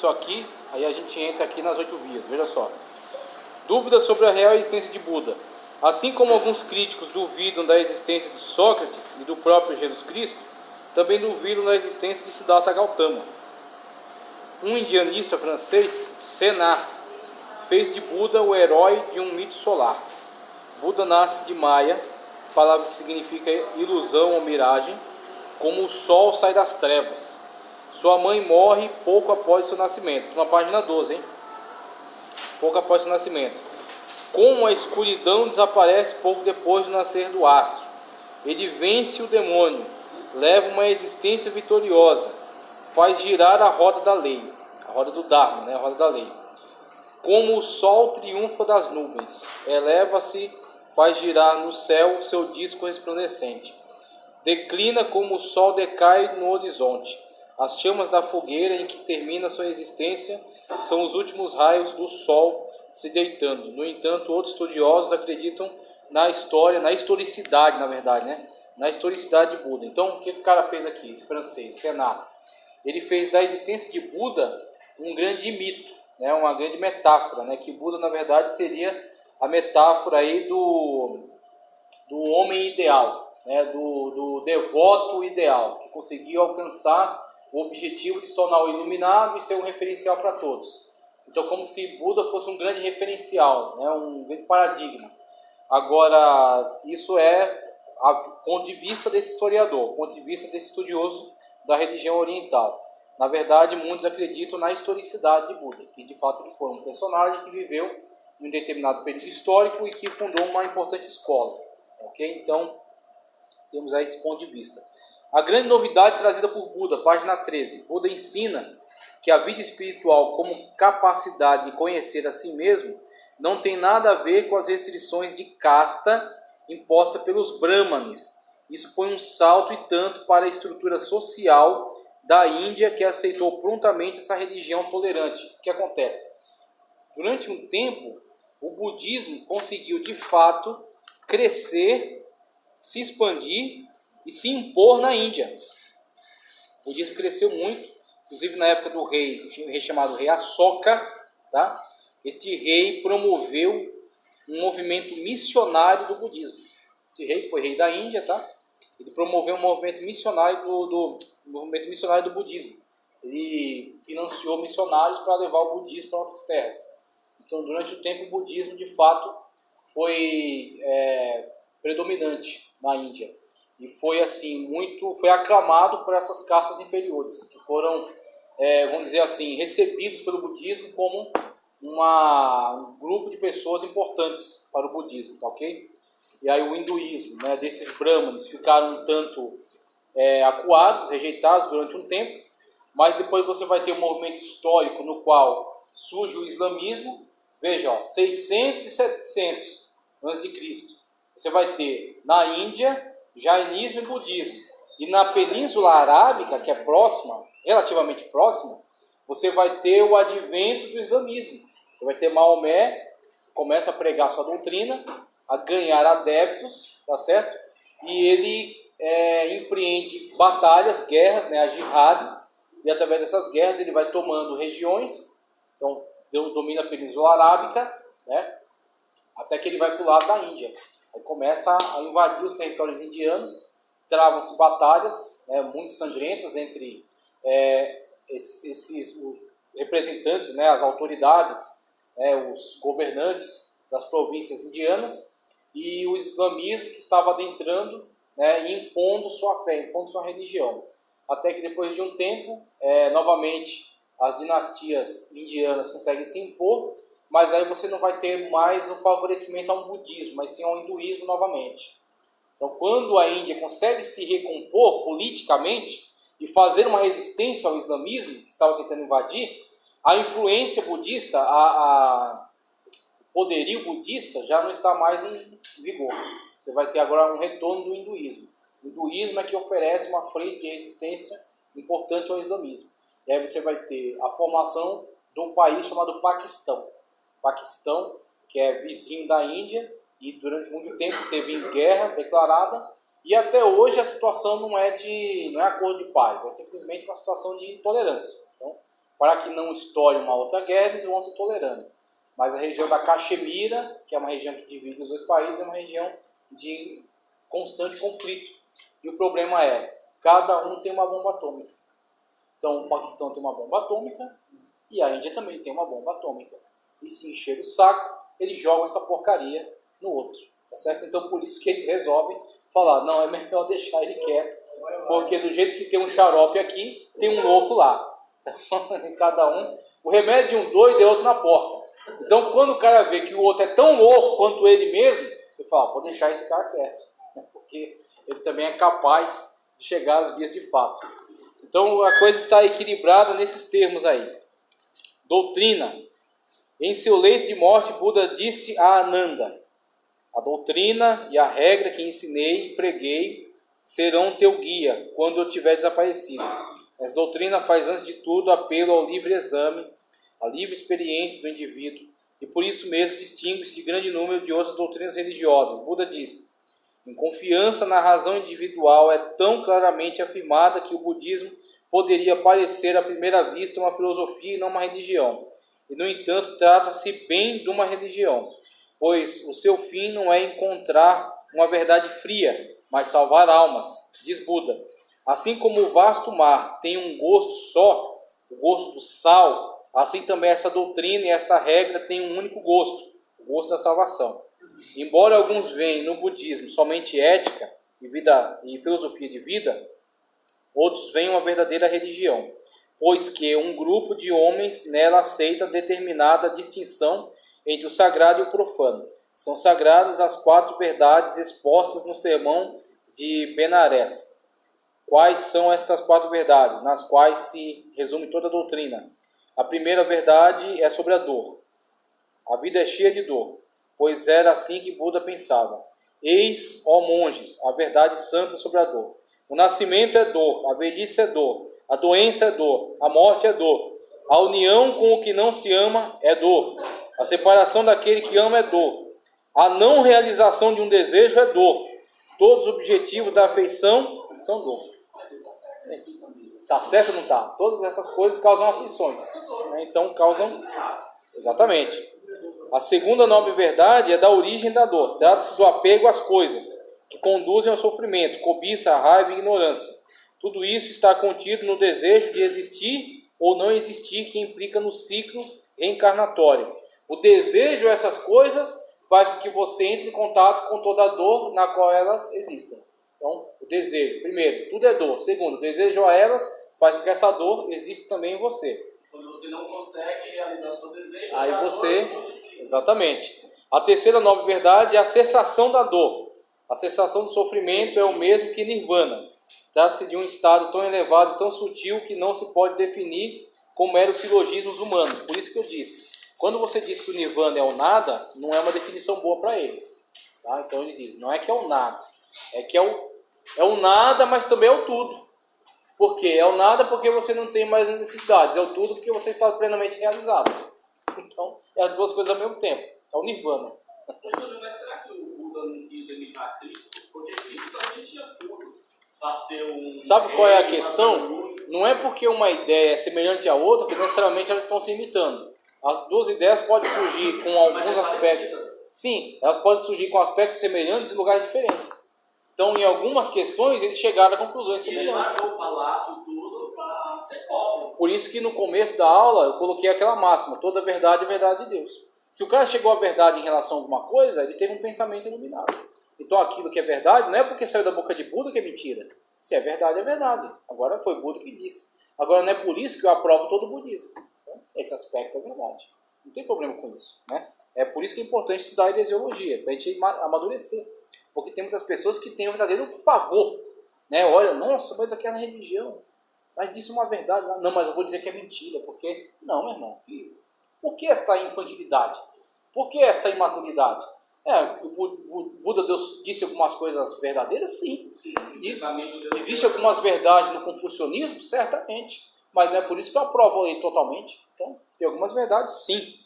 isso aqui, aí a gente entra aqui nas 8 vias, veja só. Dúvidas sobre a real existência de Buda. Assim como alguns críticos duvidam da existência de Sócrates e do próprio Jesus Cristo, também duvidam da existência de Siddhartha Gautama. Um indianista francês, Senart, fez de Buda o herói de um mito solar. Buda nasce de Maya, palavra que significa ilusão ou miragem, como o sol sai das trevas. Sua mãe morre pouco após seu nascimento. Na página 12, hein? Pouco após seu nascimento. Como a escuridão desaparece pouco depois do nascer do astro. Ele vence o demônio, leva uma existência vitoriosa, faz girar a roda da lei, a roda do Dharma, né? A roda da lei. Como o sol triunfa das nuvens, eleva-se, faz girar no céu seu disco resplandecente. Declina como o sol decai no horizonte. As chamas da fogueira em que termina sua existência são os últimos raios do sol se deitando. No entanto, outros estudiosos acreditam na história, na historicidade, na verdade, né? Na historicidade de Buda. Então, o que o cara fez aqui, esse francês, Senat? Ele fez da existência de Buda um grande mito, né? Uma grande metáfora, né? Que Buda, na verdade, seria a metáfora aí do homem ideal, né? Do devoto ideal, que conseguiu alcançar o objetivo de se tornar o iluminado e ser um referencial para todos. Então, como se Buda fosse um grande referencial, né? Um grande paradigma. Agora, isso é o ponto de vista desse historiador, o ponto de vista desse estudioso da religião oriental. Na verdade, muitos acreditam na historicidade de Buda, que de fato ele foi um personagem que viveu em um determinado período histórico e que fundou uma importante escola. Ok? Então, temos aí esse ponto de vista. A grande novidade trazida por Buda, página 13. Buda ensina que a vida espiritual como capacidade de conhecer a si mesmo não tem nada a ver com as restrições de casta imposta pelos brahmanes. Isso foi um salto e tanto para a estrutura social da Índia, que aceitou prontamente essa religião tolerante. O que acontece? Durante um tempo, o budismo conseguiu de fato crescer, se expandir e se impor na Índia. O budismo cresceu muito, inclusive na época do rei, um rei chamado rei Asoka, tá? Este rei promoveu um movimento missionário do budismo. Esse rei, que foi rei da Índia, tá? Ele promoveu um movimento missionário movimento missionário do budismo. Ele financiou missionários para levar o budismo para outras terras. Então, durante o tempo, o budismo, de fato, foi predominante na Índia. E foi assim, foi aclamado por essas castas inferiores, que foram, vamos dizer assim, recebidos pelo budismo como um grupo de pessoas importantes para o budismo, tá ok? E aí o hinduísmo, né, desses brahmanes, ficaram um tanto acuados, rejeitados durante um tempo, mas depois você vai ter um movimento histórico no qual surge o islamismo. Veja, ó, 600 e 700 a.C. Você vai ter na Índia jainismo e budismo. E na Península Arábica, que é próxima, relativamente próxima, você vai ter o advento do islamismo. Você vai ter Maomé, começa a pregar sua doutrina, a ganhar adeptos, tá certo? E ele empreende batalhas, guerras, né, a jihad, e através dessas guerras ele vai tomando regiões. Então, domina a Península Arábica, né, até que ele vai para o lado da Índia. Aí começa a invadir os territórios indianos, travam-se batalhas, né, muito sangrentas entre os representantes, né, as autoridades, os governantes das províncias indianas, e o islamismo que estava adentrando, né, e impondo sua fé, impondo sua religião. Até que depois de um tempo, novamente, as dinastias indianas conseguem se impor, mas aí você não vai ter mais o favorecimento a um budismo, mas sim ao hinduísmo novamente. Então, quando a Índia consegue se recompor politicamente e fazer uma resistência ao islamismo, que estava tentando invadir, a influência budista, o poderio budista já não está mais em vigor. Você vai ter agora um retorno do hinduísmo. O hinduísmo é que oferece uma frente de resistência importante ao islamismo. E aí você vai ter a formação de um país chamado Paquistão. Paquistão, que é vizinho da Índia, e durante muito tempo esteve em guerra declarada, e até hoje a situação não é acordo de paz, é simplesmente uma situação de intolerância. Então, o para que não estoure uma outra guerra, eles vão se tolerando. Mas a região da Caxemira, que é uma região que divide os dois países, é uma região de constante conflito. E o problema é, cada um tem uma bomba atômica. Então o Paquistão tem uma bomba atômica e a Índia também tem uma bomba atômica. E se encher o saco, eles jogam essa porcaria no outro. Tá certo? Então por isso que eles resolvem falar, não, é melhor deixar ele quieto, porque do jeito que tem um xarope aqui, tem um louco lá. Então, cada um, o remédio de um doido é outro na porta. Então quando o cara vê que o outro é tão louco quanto ele mesmo, ele fala, vou deixar esse cara quieto, porque ele também é capaz de chegar às vias de fato. Então a coisa está equilibrada nesses termos aí. Doutrina. Em seu leito de morte, Buda disse a Ananda, a doutrina e a regra que ensinei e preguei serão teu guia quando eu tiver desaparecido. Essa doutrina faz, antes de tudo, apelo ao livre exame, à livre experiência do indivíduo, e por isso mesmo distingue-se de grande número de outras doutrinas religiosas. Buda disse, em confiança na razão individual é tão claramente afirmada que o budismo poderia parecer à primeira vista uma filosofia e não uma religião. E, no entanto, trata-se bem de uma religião, pois o seu fim não é encontrar uma verdade fria, mas salvar almas, diz Buda. Assim como o vasto mar tem um gosto só, o gosto do sal, assim também essa doutrina e esta regra têm um único gosto, o gosto da salvação. Embora alguns veem no budismo somente ética e filosofia de vida, outros veem uma verdadeira religião, pois que um grupo de homens nela aceita determinada distinção entre o sagrado e o profano. São sagradas as 4 verdades expostas no sermão de Benares. Quais são estas 4 verdades, nas quais se resume toda a doutrina? A primeira verdade é sobre a dor. A vida é cheia de dor, pois era assim que Buda pensava. Eis, ó monges, a verdade santa sobre a dor. O nascimento é dor, a velhice é dor, a doença é dor, a morte é dor. A união com o que não se ama é dor. A separação daquele que ama é dor. A não realização de um desejo é dor. Todos os objetivos da afeição são dor. Tá certo ou não tá? Todas essas coisas causam aflições, né? Então causam... Exatamente. A segunda nobre verdade é da origem da dor. Trata-se do apego às coisas, que conduzem ao sofrimento, cobiça, raiva e ignorância. Tudo isso está contido no desejo de existir ou não existir, que implica no ciclo reencarnatório. O desejo a essas coisas faz com que você entre em contato com toda a dor na qual elas existem. Então, o desejo, primeiro, tudo é dor. Segundo, o desejo a elas faz com que essa dor exista também em você. Quando você não consegue realizar seu desejo, aí você... Exatamente. A terceira nobre verdade é a cessação da dor. A cessação do sofrimento é o mesmo que nirvana. Trata-se de um estado tão elevado, tão sutil, que não se pode definir com meros silogismos humanos. Por isso que eu disse, quando você diz que o nirvana é o nada, não é uma definição boa para eles. Tá? Então ele diz, não é que é o nada, é que é o nada, mas também é o tudo. Por quê? É o nada porque você não tem mais necessidades, é o tudo porque você está plenamente realizado. Então, é as duas coisas ao mesmo tempo. É o nirvana. Júlio, mas será que o Buda não quis imitar Cristo? Porque Cristo também tinha tudo. Sabe qual é a questão? Não é porque uma ideia é semelhante à outra que necessariamente elas estão se imitando. As duas ideias podem surgir com alguns aspectos. Sim, elas podem surgir com aspectos semelhantes em lugares diferentes. Então, em algumas questões, eles chegaram a conclusões semelhantes. Ele largou o palácio tudo para ser pobre. Por isso que no começo da aula eu coloquei aquela máxima: toda verdade é verdade de Deus. Se o cara chegou à verdade em relação a alguma coisa, ele teve um pensamento iluminado. Então aquilo que é verdade não é porque saiu da boca de Buda que é mentira. Se é verdade, é verdade. Agora foi Buda que disse. Agora não é por isso que eu aprovo todo o budismo. Então, esse aspecto é verdade. Não tem problema com isso, né? É por isso que é importante estudar a heresiologia, para a gente amadurecer. Porque tem muitas pessoas que têm um verdadeiro pavor, né? Olha, nossa, mas aquela religião, mas disse uma verdade. Não, mas eu vou dizer que é mentira, porque... Não, meu irmão, por que esta infantilidade? Por que esta imaturidade? O Buda disse algumas coisas verdadeiras? Sim. Existe algumas verdades no confucionismo? Certamente. Mas não é por isso que eu aprovo ele totalmente. Então, tem algumas verdades, sim.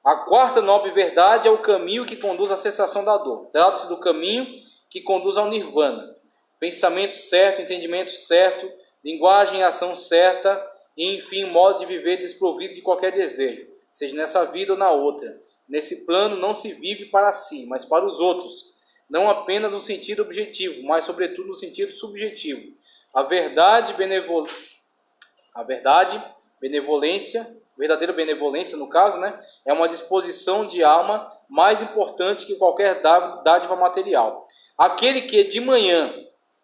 A quarta nobre verdade é o caminho que conduz à cessação da dor. Trata-se do caminho que conduz ao nirvana. Pensamento certo, entendimento certo, linguagem e ação certa, e, enfim, modo de viver desprovido de qualquer desejo, seja nessa vida ou na outra. Nesse plano não se vive para si, mas para os outros, não apenas no sentido objetivo, mas sobretudo no sentido subjetivo. A verdadeira benevolência no caso, né, é uma disposição de alma mais importante que qualquer dádiva material. Aquele que de manhã,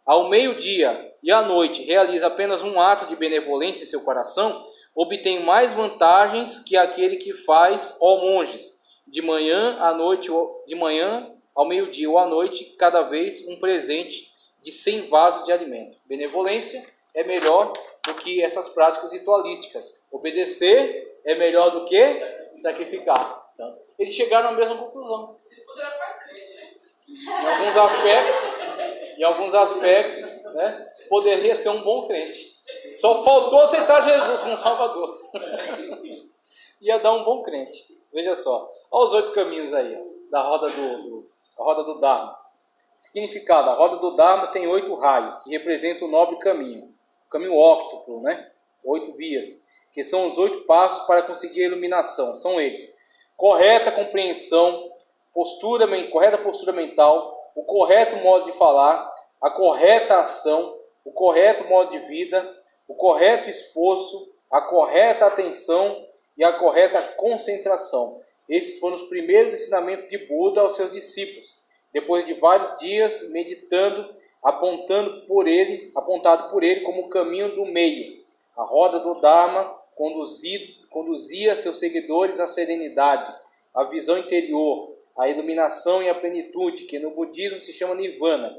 ao meio-dia e à noite realiza apenas um ato de benevolência em seu coração, obtém mais vantagens que aquele que faz, ó monges, de manhã ao meio-dia ou à noite, cada vez um presente de 100 vasos de alimento. Benevolência é melhor do que essas práticas ritualísticas. Obedecer é melhor do que sacrificar. Então, eles chegaram à mesma conclusão. Se puder, faz crente, né? Em alguns aspectos, né, poderia ser um bom crente. Só faltou aceitar Jesus como Salvador. Ia dar um bom crente. Veja só. Olha os 8 caminhos aí, ó, da roda do Dharma. Significado: a roda do Dharma tem 8 raios, que representam o nobre caminho. O caminho óctuplo, né? 8 vias, que são os 8 passos para conseguir a iluminação. São eles: correta compreensão, correta postura mental, o correto modo de falar, a correta ação, o correto modo de vida, o correto esforço, a correta atenção e a correta concentração. Esses foram os primeiros ensinamentos de Buda aos seus discípulos, depois de vários dias meditando, apontado por ele como o caminho do meio. A roda do Dharma conduzia seus seguidores à serenidade, à visão interior, à iluminação e à plenitude, que no budismo se chama Nirvana.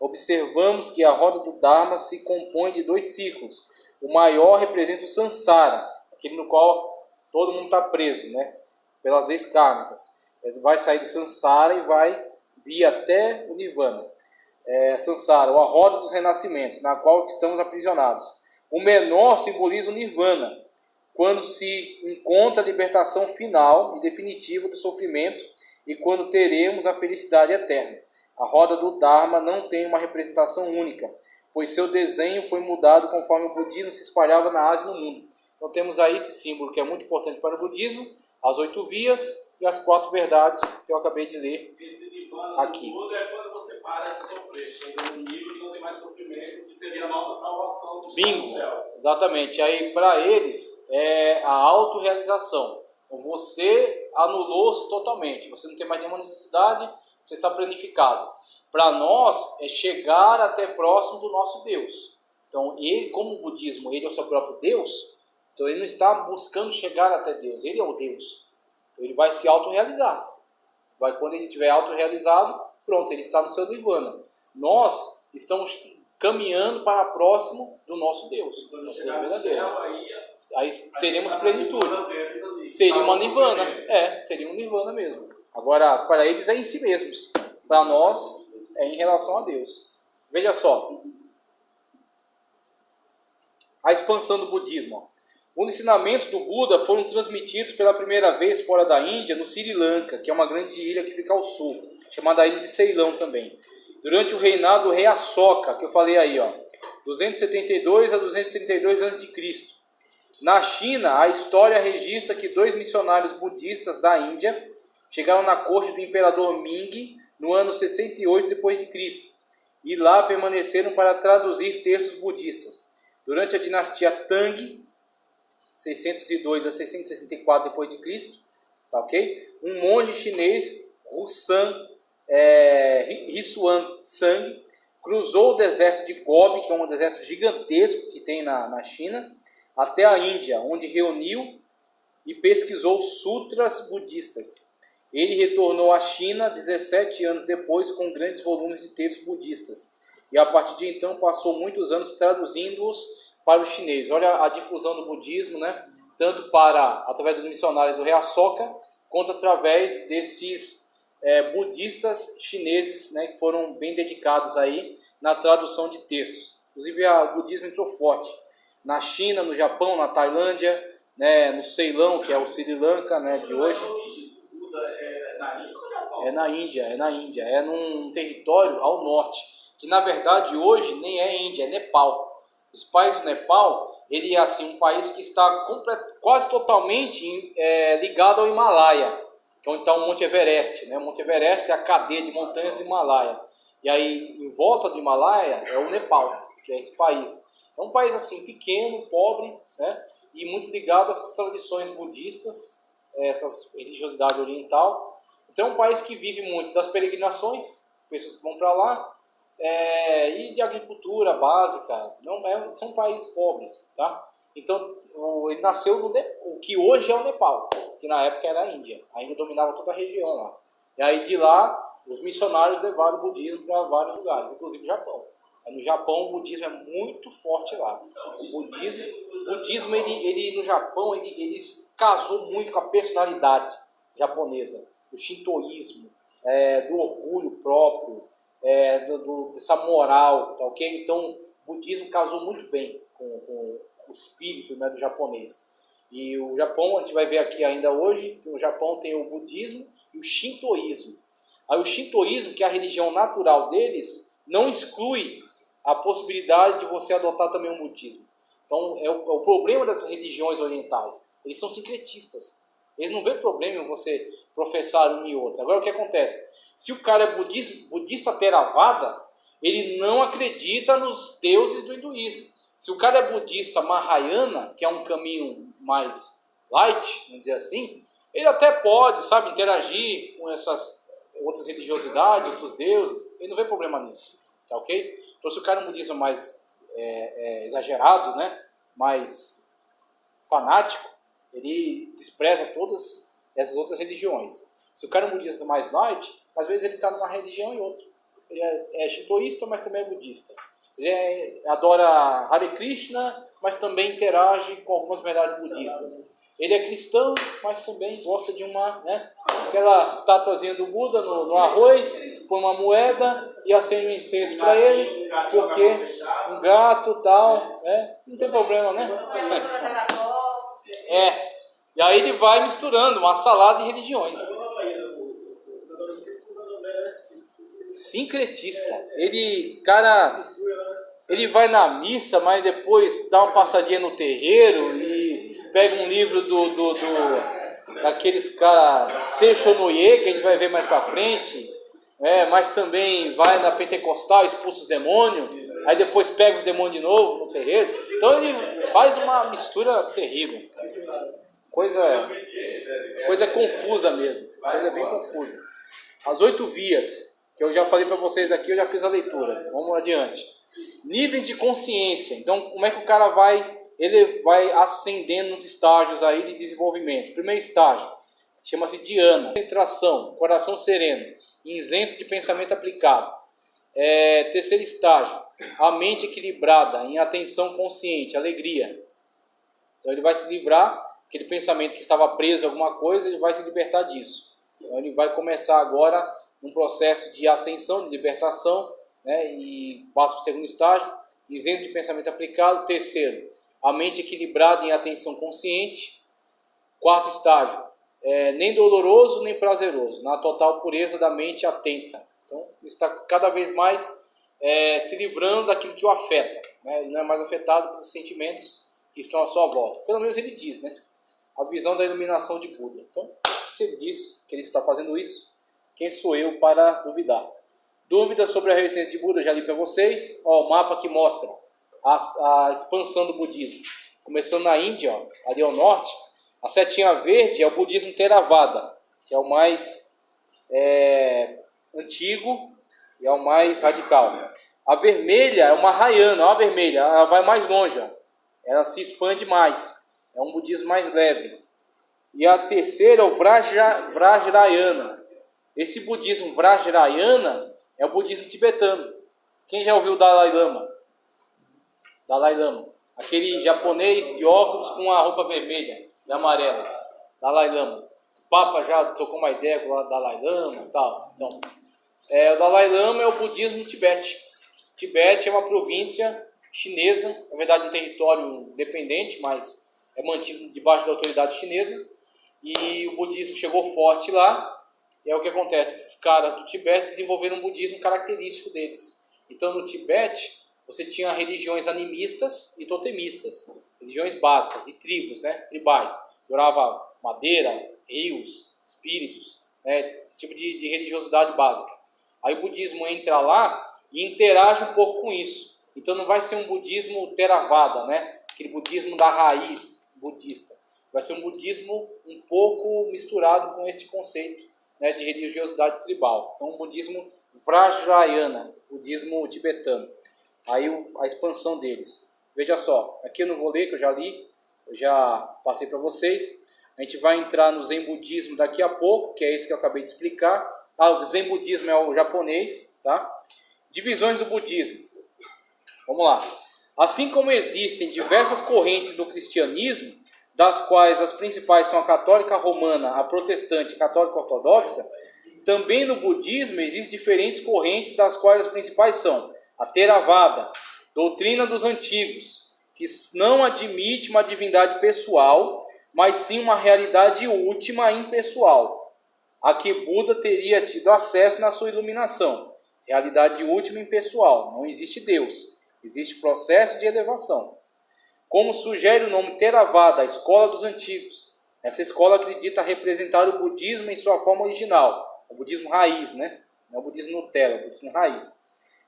Observamos que a roda do Dharma se compõe de 2 círculos. O maior representa o Sansara, aquele no qual todo mundo está preso, né? Pelas leis kármicas. Ele vai sair do Sansara e vai vir até o Nirvana. Sansara, ou a roda dos renascimentos, na qual estamos aprisionados. O menor simboliza o Nirvana, quando se encontra a libertação final e definitiva do sofrimento e quando teremos a felicidade eterna. A roda do Dharma não tem uma representação única, pois seu desenho foi mudado conforme o budismo se espalhava na Ásia e no mundo. Então temos aí esse símbolo que é muito importante para o budismo, as 8 vias e as 4 verdades que eu acabei de ler Esse nirvana aqui. do Buda é quando você para de sofrer, chega num nível que não tem mais sofrimento, que seria a nossa salvação do Bingo! céu. Exatamente. Aí para eles é a autorrealização. Então você anulou-se totalmente, você não tem mais nenhuma necessidade, você está planificado. Para nós é chegar até próximo do nosso Deus. Então ele, como o budismo, ele é o seu próprio Deus. Então ele não está buscando chegar até Deus, ele é o Deus. Então ele vai se autorrealizar. Quando ele estiver autorrealizado, pronto, ele está no seu nirvana. Nós estamos caminhando para próximo do nosso Deus. Quando chegar no céu, aí teremos plenitude. Seria uma nirvana. Seria um nirvana mesmo. Agora, para eles é em si mesmos. Para nós é em relação a Deus. Veja só. A expansão do budismo. Os ensinamentos do Buda foram transmitidos pela primeira vez fora da Índia, no Sri Lanka, que é uma grande ilha que fica ao sul, chamada Ilha de Ceilão também. Durante o reinado do rei Asoka, que eu falei aí, 272 a 232 a.C. Na China, a história registra que 2 missionários budistas da Índia chegaram na corte do imperador Ming no ano 68 d.C. e lá permaneceram para traduzir textos budistas. Durante a dinastia Tang, 602 a 664 d.C., tá ok? Um monge chinês, Hsuan-tsang, cruzou o deserto de Gobi, que é um deserto gigantesco que tem na China, até a Índia, onde reuniu e pesquisou sutras budistas. Ele retornou à China 17 anos depois com grandes volumes de textos budistas. E a partir de então passou muitos anos traduzindo-os para o chinês. Olha a difusão do budismo, né? Tanto através dos missionários do rei Asoka, quanto através desses budistas chineses, né, que foram bem dedicados aí na tradução de textos. Inclusive o budismo entrou forte na China, no Japão, na Tailândia, né, no Ceilão, que é o Sri Lanka, né, de hoje. Na Índia ou no Japão? É na Índia, é num território ao norte, que na verdade hoje nem é Índia, é Nepal. Os pais do Nepal ele é assim, um país que está quase totalmente ligado ao Himalaia, que é onde está o Monte Everest, né? O Monte Everest é a cadeia de montanhas do Himalaia. E aí, em volta do Himalaia, é o Nepal, que é esse país. É um país assim, pequeno, pobre, né? E muito ligado a essas tradições budistas, essas religiosidade oriental. Então é um país que vive muito das peregrinações, pessoas que vão para lá, e de agricultura básica. Não são países pobres, tá? Então ele nasceu no o que hoje é o Nepal, que na época era a Índia. A Índia dominava toda a região lá. E aí de lá os missionários levaram o budismo para vários lugares, inclusive o Japão. Aí no Japão o budismo é muito forte lá. O budismo ele no Japão ele casou muito com a personalidade japonesa, do shintoísmo, do orgulho próprio, dessa moral, tá ok? Então o budismo casou muito bem com o espírito, né, do japonês. E o Japão, a gente vai ver aqui ainda hoje, o Japão tem o budismo e o shintoísmo. Aí o shintoísmo, que é a religião natural deles, não exclui a possibilidade de você adotar também o budismo. Então é o problema das religiões orientais. Eles são sincretistas. Eles não veem problema em você professar uma e outra. Agora o que acontece? Se o cara é budista Theravada, ele não acredita nos deuses do hinduísmo. Se o cara é budista Mahayana, que é um caminho mais light, vamos dizer assim, ele até pode, sabe, interagir com essas outras religiosidades, outros deuses, ele não vê problema nisso, tá ok? Então se o cara é um budista mais exagerado, né, mais fanático, ele despreza todas essas outras religiões. Se o cara é um budista mais light, às vezes ele está numa religião e outra. Ele é shintoísta, mas também é budista. Ele adora Hare Krishna, mas também interage com algumas verdades budistas. Ele é cristão, mas também gosta de aquela estatuazinha do Buda no arroz, põe uma moeda e acende um incenso para ele, porque um gato e tal, não tem problema, né? E aí ele vai misturando uma salada de religiões. Sincretista. Ele vai na missa, mas depois dá uma passadinha no terreiro e pega um livro daqueles caras Seishonoye, que a gente vai ver mais pra frente, mas também vai na pentecostal, expulsa os demônios, aí depois pega os demônios de novo no terreiro. Então ele faz uma mistura terrível. Coisa confusa mesmo, coisa bem confusa. As 8 vias, que eu já falei para vocês aqui, eu já fiz a leitura. Vamos adiante. Níveis de consciência. Então, como é que o cara ele vai ascendendo nos estágios aí de desenvolvimento? Primeiro estágio, chama-se dhyana, concentração, coração sereno, isento de pensamento aplicado. Terceiro estágio, a mente equilibrada, em atenção consciente, alegria. Então ele vai se livrar, aquele pensamento que estava preso a alguma coisa, ele vai se libertar disso. Então ele vai começar agora um processo de ascensão, de libertação, e passa para o segundo estágio, isento de pensamento aplicado. Terceiro, a mente equilibrada em atenção consciente. Quarto estágio, nem doloroso nem prazeroso, na total pureza da mente atenta. Então ele está cada vez mais se livrando daquilo que o afeta, ele não é mais afetado pelos sentimentos que estão à sua volta. Pelo menos ele diz, a visão da iluminação de Buda. Então, se ele diz que ele está fazendo isso, quem sou eu para duvidar? Dúvidas sobre a resistência de Buda, eu já li para vocês. O mapa que mostra a expansão do budismo. Começando na Índia, ali ao norte, a setinha verde é o budismo Theravada, que é o mais antigo e é o mais radical. A vermelha é uma Mahayana, a vermelha, ela vai mais longe, ela se expande mais, é um budismo mais leve. E a terceira é o Vajrayana. Esse budismo Vajrayana é o budismo tibetano. Quem já ouviu o Dalai Lama? Dalai Lama. Aquele japonês de óculos com a roupa vermelha e amarela. Dalai Lama. O Papa já trocou uma ideia com o Dalai Lama e tal. Então, o Dalai Lama é o budismo no Tibete. Tibete é uma província chinesa, na verdade um território independente, mas é mantido debaixo da autoridade chinesa. E o budismo chegou forte lá. E é o que acontece, esses caras do Tibete desenvolveram um budismo característico deles. Então no Tibete você tinha religiões animistas e totemistas. religiões básicas, de tribos, né? Tribais. Adorava madeira, rios, espíritos, né? Esse tipo de religiosidade básica. Aí o budismo entra lá e interage um pouco com isso. Então não vai ser um budismo Theravada, né? Aquele budismo da raiz budista. Vai ser um budismo um pouco misturado com este conceito, né, de religiosidade tribal. Então um budismo Vajrayana, budismo tibetano. Aí a expansão deles. Veja só, aqui eu não vou ler, que eu já li, eu já passei para vocês. A gente vai entrar no Zen Budismo daqui a pouco, que é esse que eu acabei de explicar. O Zen Budismo é o japonês, tá? Divisões do budismo. Vamos lá. Assim como existem diversas correntes do cristianismo, das quais as principais são a católica romana, a protestante e a católica ortodoxa, também no budismo existem diferentes correntes, das quais as principais são a Theravada, doutrina dos antigos, que não admite uma divindade pessoal, mas sim uma realidade última impessoal, a que Buda teria tido acesso na sua iluminação. Realidade última impessoal, não existe Deus, existe processo de elevação. Como sugere o nome Theravada, a escola dos antigos, essa escola acredita representar o budismo em sua forma original, o budismo raiz, né? Não é o budismo Nutella, é o budismo raiz.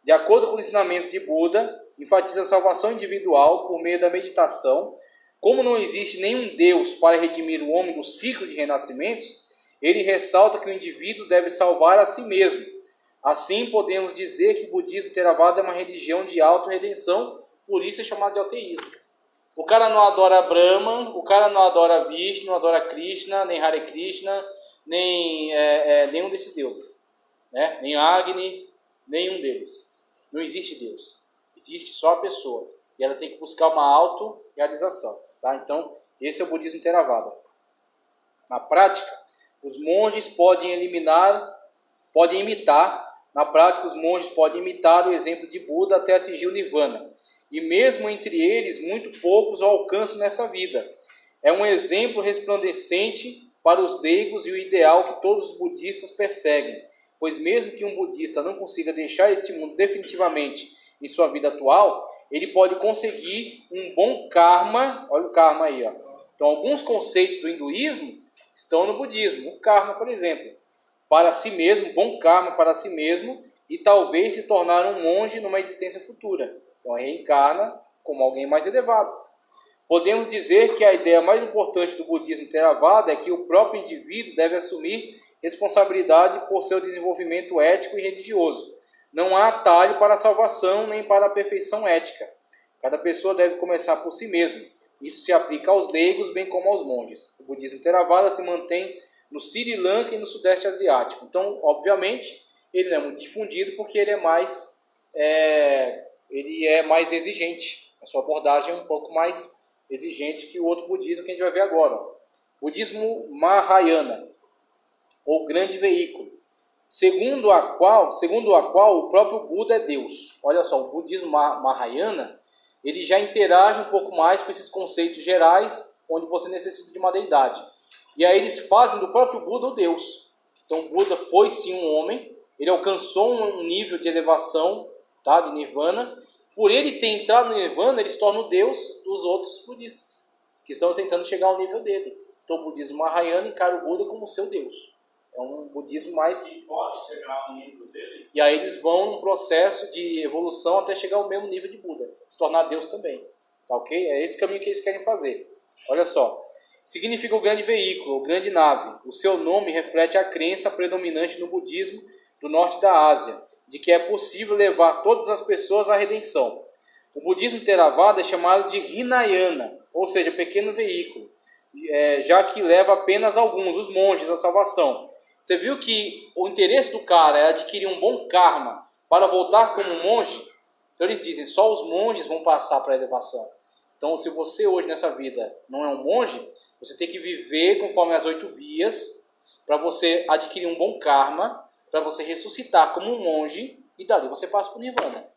De acordo com os ensinamentos de Buda, enfatiza a salvação individual por meio da meditação. Como não existe nenhum Deus para redimir o homem do ciclo de renascimentos, ele ressalta que o indivíduo deve salvar a si mesmo. Assim, podemos dizer que o budismo Theravada é uma religião de autorredenção, por isso é chamado de ateísmo. O cara não adora Brahma, o cara não adora Vishnu, não adora Krishna, nem Hare Krishna, nem nenhum desses deuses, né? Nem Agni, nenhum deles. Não existe Deus, existe só a pessoa, e ela tem que buscar uma autorrealização, tá? Então, esse é o budismo Theravada. Na prática, os monges podem imitar, o exemplo de Buda até atingir o Nirvana. E mesmo entre eles, muito poucos o alcançam nessa vida. É um exemplo resplandecente para os leigos e o ideal que todos os budistas perseguem, pois mesmo que um budista não consiga deixar este mundo definitivamente em sua vida atual, ele pode conseguir um bom karma. Olha o karma aí, ó. Então, alguns conceitos do hinduísmo estão no budismo. O karma, por exemplo, para si mesmo, bom karma para si mesmo, e talvez se tornar um monge numa existência futura. Então, reencarna como alguém mais elevado. Podemos dizer que a ideia mais importante do budismo Theravada é que o próprio indivíduo deve assumir responsabilidade por seu desenvolvimento ético e religioso. Não há atalho para a salvação nem para a perfeição ética. Cada pessoa deve começar por si mesma. Isso se aplica aos leigos, bem como aos monges. O budismo Theravada se mantém no Sri Lanka e no Sudeste Asiático. Então, obviamente, ele não é muito difundido porque ele é mais exigente. A sua abordagem é um pouco mais exigente que o outro budismo que a gente vai ver agora. Budismo Mahayana, ou grande veículo, segundo a qual o próprio Buda é Deus. Olha só, o budismo Mahayana, ele já interage um pouco mais com esses conceitos gerais, onde você necessita de uma deidade. E aí eles fazem do próprio Buda o Deus. Então Buda foi sim um homem, ele alcançou um nível de elevação, tá, de Nirvana. Por ele ter entrado no Nirvana, ele se torna o Deus dos outros budistas, que estão tentando chegar ao nível dele. Então o budismo Mahayana encara o Buda como seu Deus. É um budismo mais... E pode chegar ao nível dele. E aí eles vão num processo de evolução até chegar ao mesmo nível de Buda, se tornar Deus também. Tá ok? É esse caminho que eles querem fazer. Olha só. Significa o grande veículo, o grande nave. O seu nome reflete a crença predominante no budismo do norte da Ásia, de que é possível levar todas as pessoas à redenção. O budismo Theravada é chamado de Hinayana, ou seja, pequeno veículo, já que leva apenas alguns, os monges, à salvação. Você viu que o interesse do cara é adquirir um bom karma para voltar como um monge? Então eles dizem, só os monges vão passar para a elevação. Então se você hoje nessa vida não é um monge, você tem que viver conforme as 8 vias para você adquirir um bom karma, para você ressuscitar como um monge e dali você passa para o Nirvana.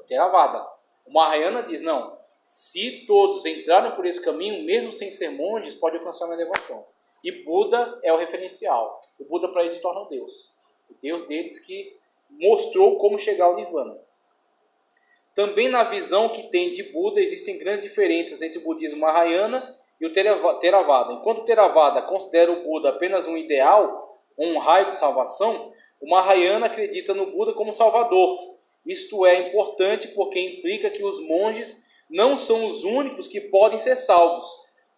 Theravada. O Mahayana diz, não, se todos entrarem por esse caminho, mesmo sem ser monges, pode alcançar uma elevação. E Buda é o referencial. O Buda para eles se torna o Deus. O Deus deles que mostrou como chegar ao Nirvana. Também na visão que tem de Buda existem grandes diferenças entre o budismo Mahayana e o Theravada. Enquanto o Theravada considera o Buda apenas um ideal, um raio de salvação, o Mahayana acredita no Buda como salvador. Isto é importante porque implica que os monges não são os únicos que podem ser salvos.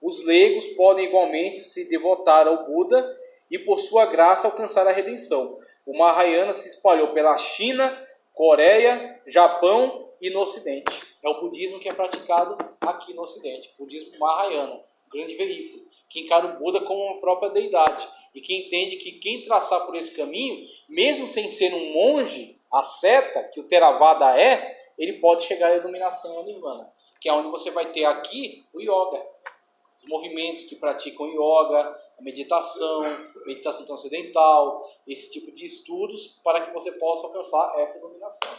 Os leigos podem igualmente se devotar ao Buda e por sua graça alcançar a redenção. O Mahayana se espalhou pela China, Coreia, Japão e no Ocidente. É o budismo que é praticado aqui no Ocidente. O budismo Mahayana, um grande veículo, que encara o Buda como uma própria deidade e que entende que quem traçar por esse caminho, mesmo sem ser um monge, asceta, que o Theravada ele pode chegar à iluminação, ao Nirvana, que é onde você vai ter aqui o yoga. Os movimentos que praticam yoga, a meditação transcendental, esse tipo de estudos para que você possa alcançar essa iluminação.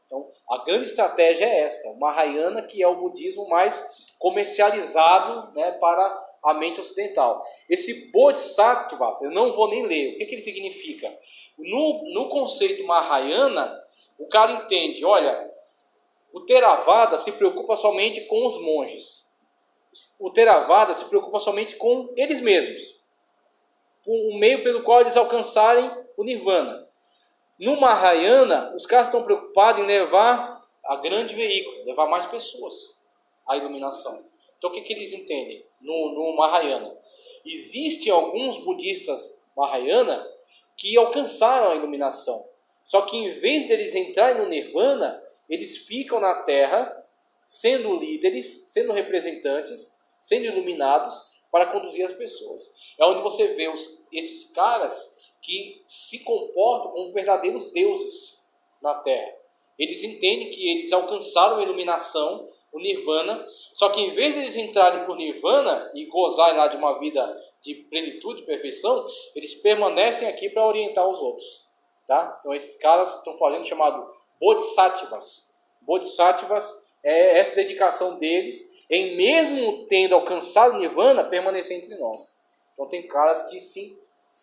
Então, a grande estratégia é esta, o Mahayana, que é o budismo mais comercializado, né, para a mente ocidental. Esse Bodhisattvas, eu não vou nem ler, o que ele significa? No conceito Mahayana, o cara entende, olha, o Theravada se preocupa somente com os monges. O Theravada se preocupa somente com eles mesmos, com o meio pelo qual eles alcançarem o Nirvana. No Mahayana, os caras estão preocupados em levar a grande veículo, levar mais pessoas à iluminação. Então o que eles entendem no Mahayana? Existem alguns budistas Mahayana que alcançaram a iluminação. Só que em vez deles entrarem no Nirvana, eles ficam na Terra sendo líderes, sendo representantes, sendo iluminados para conduzir as pessoas. É onde você vê esses caras que se comportam como verdadeiros deuses na Terra. Eles entendem que eles alcançaram a iluminação, o Nirvana, só que em vez de eles entrarem por Nirvana e gozarem lá de uma vida de plenitude, de perfeição, eles permanecem aqui para orientar os outros. Tá? Então esses caras estão fazendo o chamado Bodhisattvas. Bodhisattvas é essa dedicação deles em, mesmo tendo alcançado o Nirvana, permanecer entre nós. Então tem caras que se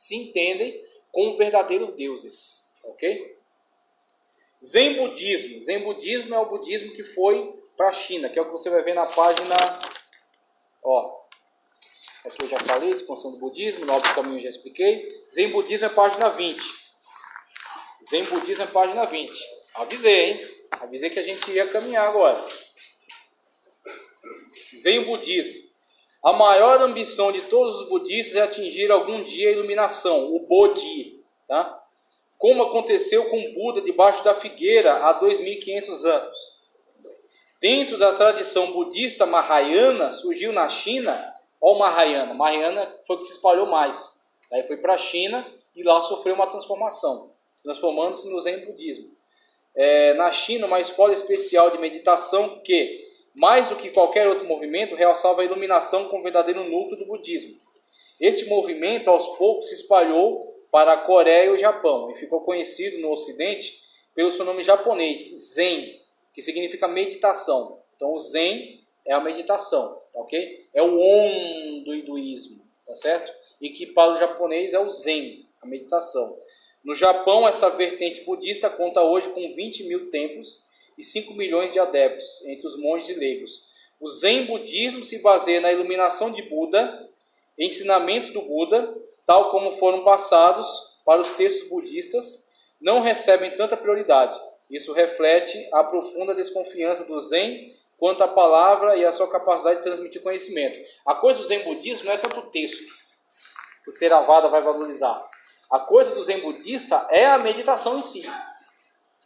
entendem como verdadeiros deuses. Ok? Zen Budismo. Zen Budismo é o budismo que foi para a China, que é o que você vai ver na página... Isso aqui eu já falei, expansão do budismo, Nobre Caminho eu já expliquei. Zen Budismo é página 20. Zen Budismo é página 20. Avisei, hein? Avisei que a gente ia caminhar agora. Zen Budismo. A maior ambição de todos os budistas é atingir algum dia a iluminação, o Bodhi. Tá? Como aconteceu com Buda debaixo da figueira há 2.500 anos. Dentro da tradição budista Mahayana, surgiu na China, o Mahayana. Mahayana foi o que se espalhou mais. Daí foi para a China e lá sofreu uma transformação, transformando-se no Zen Budismo. Na China, uma escola especial de meditação que, mais do que qualquer outro movimento, realçava a iluminação como verdadeiro núcleo do budismo. Esse movimento, aos poucos, se espalhou para a Coreia e o Japão e ficou conhecido no Ocidente pelo seu nome japonês, Zen, que significa meditação. Então, o Zen é a meditação, tá ok? É o Om do hinduísmo, tá certo? E que para o japonês é o Zen, a meditação. No Japão, essa vertente budista conta hoje com 20.000 templos e 5 milhões de adeptos entre os monges e leigos. O Zen Budismo se baseia na iluminação de Buda, ensinamentos do Buda, tal como foram passados para os textos budistas, não recebem tanta prioridade. Isso reflete a profunda desconfiança do Zen quanto à palavra e a sua capacidade de transmitir conhecimento. A coisa do Zen Budismo não é tanto o texto que o Theravada vai valorizar. A coisa do Zen Budista é a meditação em si.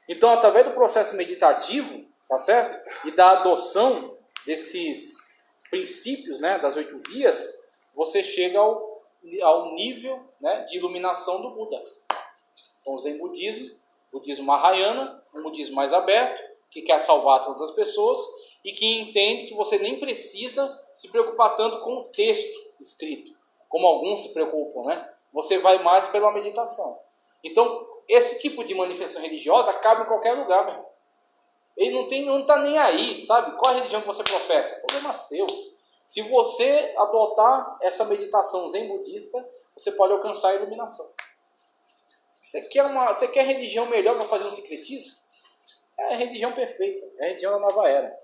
Então, através do processo meditativo, tá certo? E da adoção desses princípios, né, das 8 vias, você chega ao nível, né, de iluminação do Buda. Então, o Zen Budismo, budismo Mahayana, um budismo mais aberto, que quer salvar todas as pessoas e que entende que você nem precisa se preocupar tanto com o texto escrito, como alguns se preocupam, né? Você vai mais pela meditação. Então, esse tipo de manifestação religiosa cabe em qualquer lugar, meu irmão. Ele não está nem aí, sabe? Qual a religião que você professa? Problema seu. Se você adotar essa meditação zen budista, você pode alcançar a iluminação. Você quer religião melhor para fazer um sincretismo? É a religião perfeita, é a religião da nova era.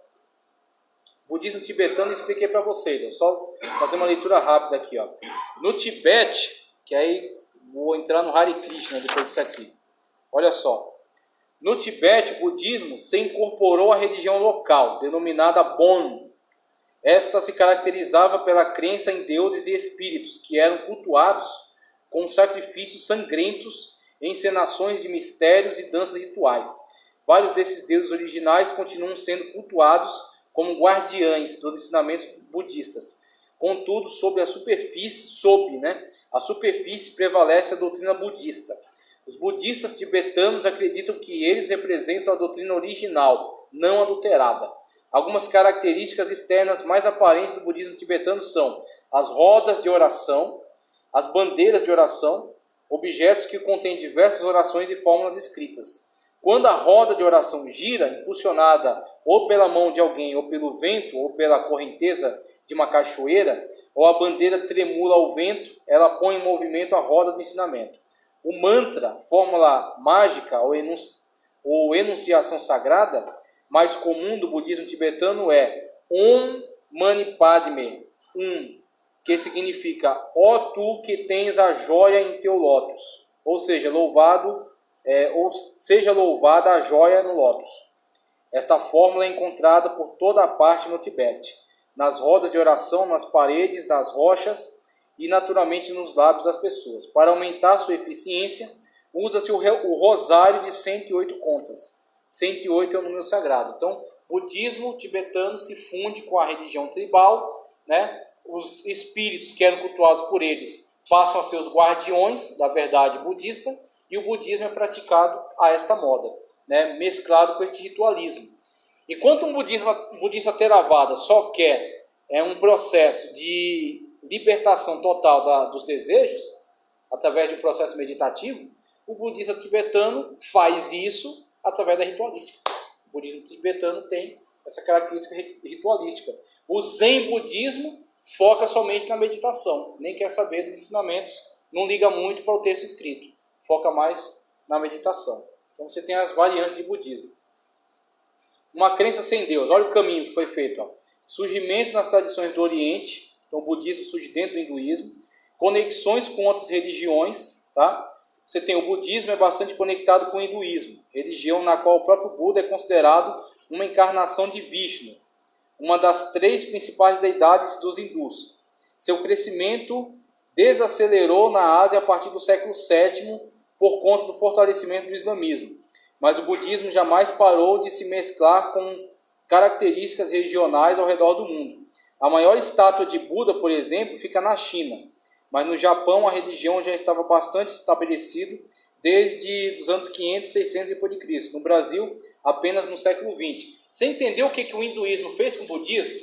Budismo tibetano, expliquei para vocês, ó. Só fazer uma leitura rápida aqui, ó. No Tibete, que aí vou entrar no Hare Krishna depois disso aqui. Olha só. No Tibete, o budismo se incorporou à religião local, denominada Bon. Esta se caracterizava pela crença em deuses e espíritos que eram cultuados com sacrifícios sangrentos, encenações de mistérios e danças rituais. Vários desses deuses originais continuam sendo cultuados como guardiães dos ensinamentos budistas. Contudo, a superfície prevalece a doutrina budista. Os budistas tibetanos acreditam que eles representam a doutrina original, não adulterada. Algumas características externas mais aparentes do budismo tibetano são as rodas de oração, as bandeiras de oração, objetos que contêm diversas orações e fórmulas escritas. Quando a roda de oração gira, impulsionada ou pela mão de alguém, ou pelo vento, ou pela correnteza de uma cachoeira, ou a bandeira tremula ao vento, ela põe em movimento a roda do ensinamento. O mantra, fórmula mágica ou enunciação sagrada, mais comum do budismo tibetano é Om Mani Padme Hum, que significa ó tu que tens a joia em teu lótus, ou seja, seja louvada a joia no lótus. Esta fórmula é encontrada por toda a parte no Tibete, nas rodas de oração, nas paredes, nas rochas e naturalmente nos lábios das pessoas. Para aumentar sua eficiência, usa-se o rosário de 108 contas. 108 é o número sagrado. Então, o budismo tibetano se funde com a religião tribal, né? Os espíritos que eram cultuados por eles passam a ser os guardiões da verdade budista, e o budismo é praticado a esta moda, né? Mesclado com este ritualismo. Enquanto um budista Theravada só quer um processo de libertação total dos desejos, através de um processo meditativo, o budista tibetano faz isso através da ritualística. O budismo tibetano tem essa característica ritualística. O Zen budismo foca somente na meditação, nem quer saber dos ensinamentos, não liga muito para o texto escrito, foca mais na meditação. Então você tem as variantes de budismo. Uma crença sem Deus, olha o caminho que foi feito. Ó. Surgimento nas tradições do Oriente, então o budismo surge dentro do hinduísmo, conexões com outras religiões, tá? Você tem o budismo, é bastante conectado com o hinduísmo, religião na qual o próprio Buda é considerado uma encarnação de Vishnu, uma das 3 principais deidades dos hindus. Seu crescimento desacelerou na Ásia a partir do século VII por conta do fortalecimento do islamismo, mas o budismo jamais parou de se mesclar com características regionais ao redor do mundo. A maior estátua de Buda, por exemplo, fica na China, mas no Japão a religião já estava bastante estabelecida desde os anos 500, 600 d.C. No Brasil, apenas no século XX. Você entendeu o que o hinduísmo fez com o budismo?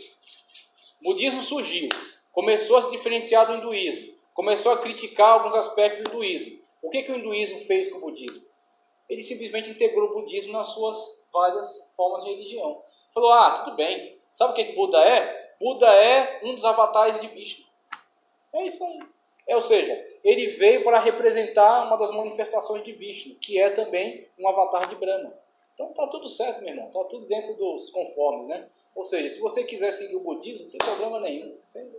O budismo surgiu, começou a se diferenciar do hinduísmo, começou a criticar alguns aspectos do hinduísmo. O que o hinduísmo fez com o budismo? Ele simplesmente integrou o budismo nas suas várias formas de religião. Falou, tudo bem, sabe o que Buda é? Buda é um dos avatares de Vishnu. É isso aí. Ou seja, ele veio para representar uma das manifestações de Vishnu, que é também um avatar de Brahma. Então tá tudo certo, meu irmão. Tá tudo dentro dos conformes, né? Ou seja, se você quiser seguir o budismo, não tem problema nenhum. Você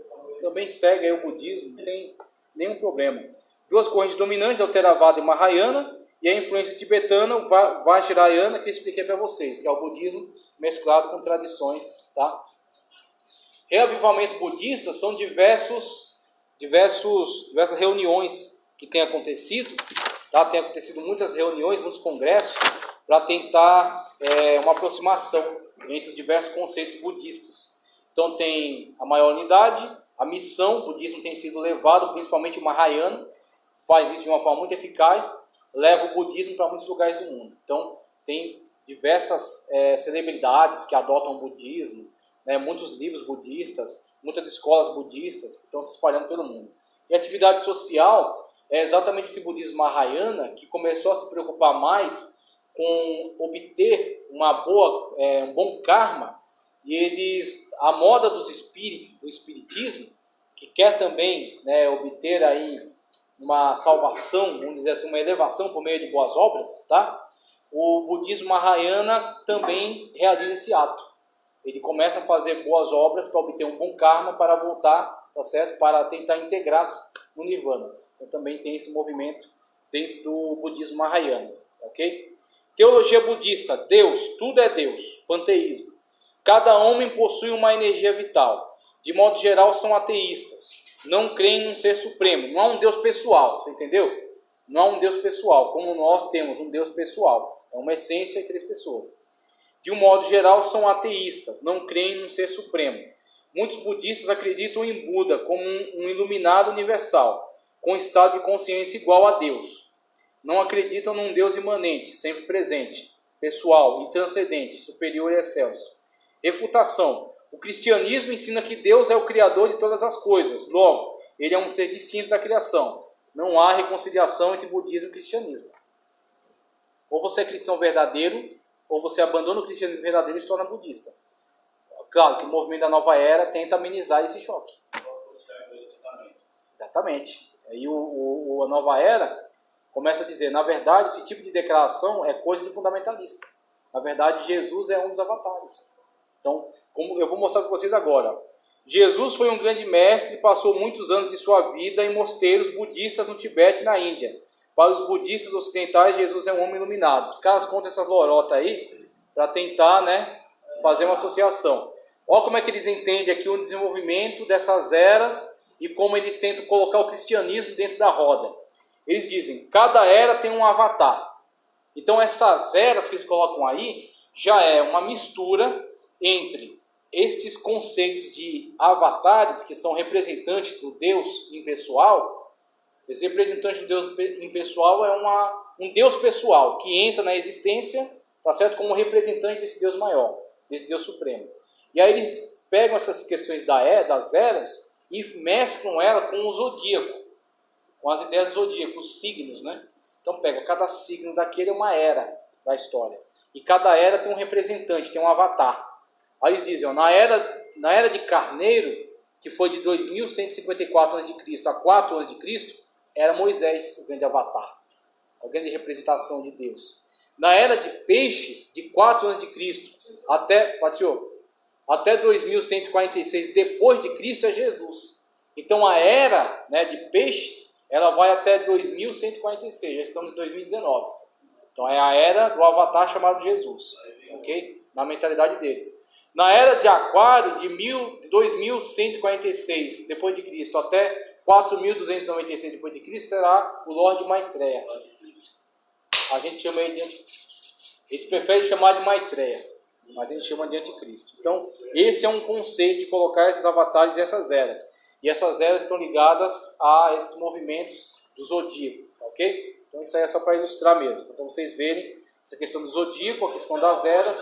também segue aí o budismo, não tem nenhum problema. 2 correntes dominantes, o Theravada e o Mahayana, e a influência tibetana, o Vajrayana, que eu expliquei para vocês, que é o budismo mesclado com tradições, tá? Reavivamento budista são diversas reuniões que têm acontecido, tá? Tem acontecido muitas reuniões, muitos congressos, para tentar uma aproximação entre os diversos conceitos budistas. Então tem a maior unidade, a missão, o budismo tem sido levado, principalmente o Mahayana, faz isso de uma forma muito eficaz, leva o budismo para muitos lugares do mundo. Então tem diversas celebridades que adotam o budismo, né, muitos livros budistas, muitas escolas budistas que estão se espalhando pelo mundo. E a atividade social é exatamente esse budismo Mahayana que começou a se preocupar mais com obter um bom karma, e a moda do espiritismo, que quer também, né, obter aí uma salvação, vamos dizer assim, uma elevação por meio de boas obras, tá? o budismo Mahayana também realiza esse ato. Ele começa a fazer boas obras para obter um bom karma, para voltar, tá certo? Para tentar integrar-se no Nirvana. Então também tem esse movimento dentro do budismo Mahayana, ok? Teologia budista, Deus, tudo é Deus, panteísmo. Cada homem possui uma energia vital. De modo geral, são ateístas. Não creem num ser supremo. Não há um Deus pessoal, você entendeu? Não há um Deus pessoal, como nós temos um Deus pessoal. É uma essência em 3 pessoas. De um modo geral, são ateístas. Não creem num ser supremo. Muitos budistas acreditam em Buda como um iluminado universal, com estado de consciência igual a Deus. Não acreditam num Deus imanente, sempre presente, pessoal e transcendente, superior e excelso. Refutação. O cristianismo ensina que Deus é o criador de todas as coisas. Logo, ele é um ser distinto da criação. Não há reconciliação entre budismo e cristianismo. Ou você é cristão verdadeiro, ou você abandona o cristianismo verdadeiro e se torna budista. Claro que o movimento da nova era tenta amenizar esse choque. Exatamente. Aí a nova era começa a dizer, na verdade, esse tipo de declaração é coisa de fundamentalista. Na verdade, Jesus é um dos avatares. Então, como eu vou mostrar para vocês agora. Jesus foi um grande mestre e passou muitos anos de sua vida em mosteiros budistas no Tibete e na Índia. Para os budistas ocidentais, Jesus é um homem iluminado. Os caras contam essas lorotas aí para tentar, né, fazer uma associação. Olha como é que eles entendem aqui o desenvolvimento dessas eras e como eles tentam colocar o cristianismo dentro da roda. Eles dizem, cada era tem um avatar. Então essas eras que eles colocam aí já é uma mistura entre estes conceitos de avatares, que são representantes do Deus impessoal. Esse representante do Deus impessoal é um Deus pessoal, que entra na existência, tá certo? Como representante desse Deus maior, desse Deus supremo. E aí eles pegam essas questões das eras e mesclam ela com o zodíaco, com as ideias do zodíaco, os signos, né? Então pega, cada signo daquele é uma era da história. E cada era tem um representante, tem um avatar. Aí eles dizem, ó, na era de Carneiro, que foi de 2154 a.C. a 4 a.C., era Moisés, o grande avatar, a grande representação de Deus. Na era de Peixes, de 4 a.C. até 2146 depois de Cristo é Jesus. Então a era, né, de Peixes, ela vai até 2146, já estamos em 2019. Então é a era do avatar chamado Jesus, ok? Na mentalidade deles. Na era de Aquário, de 2146 depois de Cristo até 4296 depois de Cristo, será o Lorde Maitreya. A gente chama ele de Anticristo. Eles preferem chamar de Maitreya, mas a gente chama de Anticristo. Então, esse é um conceito de colocar esses avatares e essas eras. E essas eras estão ligadas a esses movimentos do zodíaco, tá, ok? Então isso aí é só para ilustrar mesmo, então, para vocês verem essa questão do zodíaco, a questão das eras.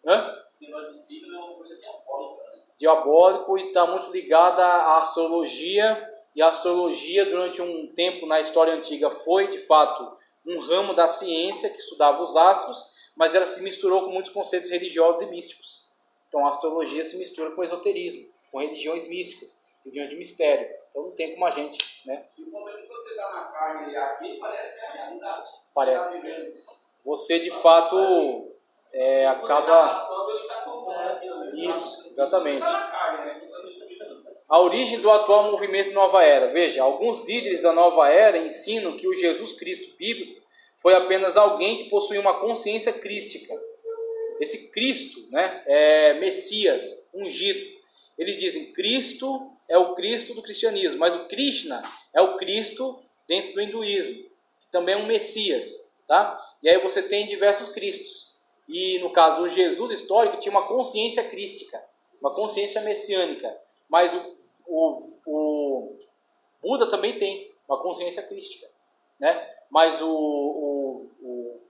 Hã? O negócio de signo é uma coisa diabólica, né? Diabólico, e está muito ligada à astrologia. E a astrologia, durante um tempo na história antiga, foi de fato um ramo da ciência que estudava os astros, mas ela se misturou com muitos conceitos religiosos e místicos. Então a astrologia se mistura com o esoterismo, com religiões místicas, religiões de mistério. Então não tem como a gente, né? E o problema é que quando você está na carne e aqui, parece que é a realidade. Parece. Você tá vivendo. Você de fato acaba... Ele tá contando aqui, né? Isso, exatamente. Você tá na carne, né? Você não está vivendo. A origem do atual movimento Nova Era. Veja, alguns líderes da Nova Era ensinam que o Jesus Cristo bíblico foi apenas alguém que possuía uma consciência crística. Esse Cristo, né, é Messias, ungido. Eles dizem, Cristo é o Cristo do cristianismo, mas o Krishna é o Cristo dentro do hinduísmo, que também é um Messias, tá? E aí você tem diversos Cristos. E no caso, o Jesus histórico tinha uma consciência crística, uma consciência messiânica. Mas o Buda também tem uma consciência crística, né? Mas o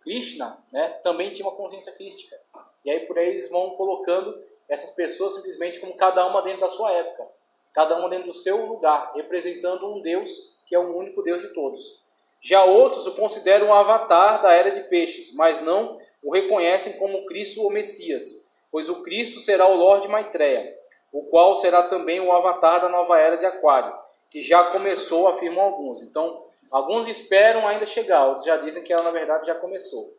Krishna, né, também tinha uma consciência crística. E aí por aí eles vão colocando essas pessoas simplesmente como cada uma dentro da sua época, cada uma dentro do seu lugar, representando um Deus que é o único Deus de todos. Já outros o consideram o avatar da era de Peixes, mas não o reconhecem como Cristo ou Messias, pois o Cristo será o Lorde Maitreya, o qual será também o avatar da nova era de Aquário, que já começou, afirmam alguns. Então, Alguns esperam ainda chegar, outros já dizem que ela na verdade já começou.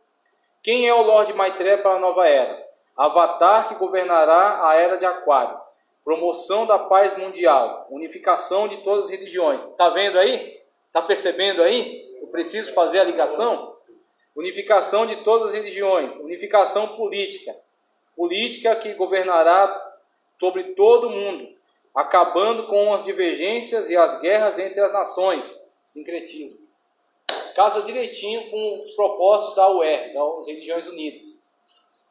Quem é o Lorde Maitreya para a nova era? Avatar que governará a era de Aquário. Promoção da paz mundial. Unificação de todas as religiões. Tá vendo aí? Tá percebendo aí? Eu preciso fazer a ligação? Unificação de todas as religiões. Unificação política. Política que governará sobre todo o mundo, acabando com as divergências e as guerras entre as nações. Sincretismo. Casa direitinho com os propósitos da UR, das Religiões Unidas.